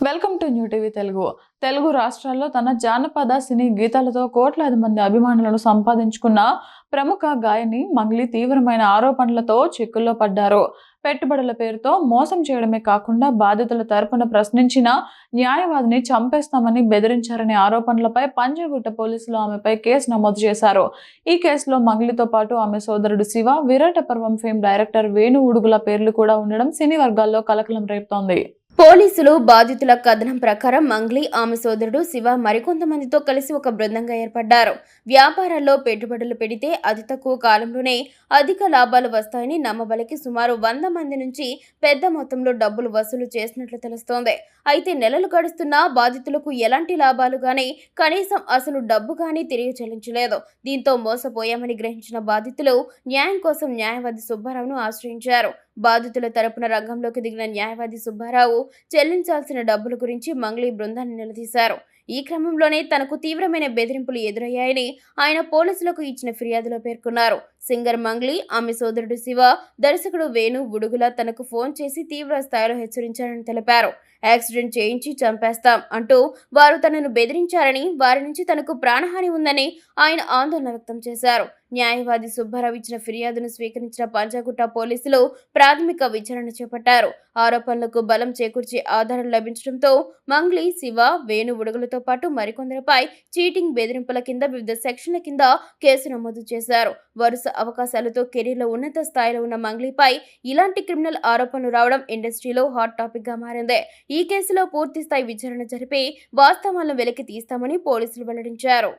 Welcome to new TV Telugu రాష్ట్రాల్లో తన జానపద సినీ గీతాలతో కోట్లాది మంది అభిమానులను సంపాదించుకున్న ప్రముఖ గాయని మంగ్లీ తీవ్రమైన ఆరోపణలతో చిక్కుల్లో పడ్డారు. పెట్టుబడుల పేరుతో మోసం చేయడమే కాకుండా బాధితుల తరపున ప్రశ్నించిన న్యాయవాదిని చంపేస్తామని బెదిరించారనే ఆరోపణలపై పంజాగుట్ట పోలీసులు ఆమెపై కేసు నమోదు చేశారు. ఈ కేసులో మంగ్లీతో పాటు ఆమె సోదరుడు శివ, విరాట పర్వం ఫేమ్ డైరెక్టర్ వేణు ఉడుగుల పేర్లు కూడా ఉండడం సినీ వర్గాల్లో కలకలం రేపుతోంది. పోలీసులు బాధితుల కథనం ప్రకారం మంగ్లీ, ఆమె సోదరుడు శివ మరికొంతమందితో కలిసి ఒక బృందంగా ఏర్పడ్డారు. వ్యాపారాల్లో పెట్టుబడులు పెడితే అతి తక్కువ కాలంలోనే అధిక లాభాలు వస్తాయని నమ్మబలికి సుమారు 100 మంది నుంచి పెద్ద మొత్తంలో డబ్బులు వసూలు చేసినట్లు తెలుస్తోంది. అయితే నెలలు గడుస్తున్నా బాధితులకు ఎలాంటి లాభాలు గానీ, కనీసం అసలు డబ్బు గానీ తిరిగి చెల్లించలేదు. దీంతో మోసపోయామని గ్రహించిన బాధితులు న్యాయం కోసం న్యాయవాది సుబ్బారావును ఆశ్రయించారు. బాధితుల తరపున రంగంలోకి దిగిన న్యాయవాది సుబ్బారావు చెల్లించాల్సిన డబ్బుల గురించి మంగ్లీ బృందాన్ని నిలదీశారు. ఈ క్రమంలోనే తనకు తీవ్రమైన బెదిరింపులు ఎదురయ్యాయని ఆయన పోలీసులకు ఇచ్చిన ఫిర్యాదులో పేర్కొన్నారు. సింగర్ మంగ్లీ, ఆమె సోదరుడు శివ, దర్శకుడు వేణు ఉడుగుల తనకు ఫోన్ చేసి తీవ్ర స్థాయిలో హెచ్చరించారని తెలిపారు. యాక్సిడెంట్ చేయించి చంపేస్తాం అంటూ వారు తనను బెదిరించారని, వారి నుంచి తనకు ప్రాణహాని ఉందని ఆయన ఆందోళన వ్యక్తం చేశారు. న్యాయవాది సుబ్బారావు ఇచ్చిన ఫిర్యాదును స్వీకరించిన పంజాగుట్ట పోలీసులు ప్రాథమిక విచారణ చేపట్టారు. ఆరోపణలకు బలం చేకూర్చే ఆధారాలు లభించడంతో మంగ్లీ, శివ, వేణు ఉడుగులతో పాటు మరికొందరిపై చీటింగ్, బెదిరింపుల కింద వివిధ సెక్షన్ల కింద కేసు నమోదు చేశారు. వరుస అవకాశాలతో కెరీర్లో ఉన్నత స్థాయిలో ఉన్న మంగ్లీపై ఇలాంటి క్రిమినల్ ఆరోపణలు రావడం ఇండస్ట్రీలో హాట్ టాపిక్ గా మారింది. ఈ కేసులో పూర్తి స్థాయి విచారణ జరిపి వాస్తవాలను వెలికి తీస్తామని పోలీసులు వెల్లడించారు.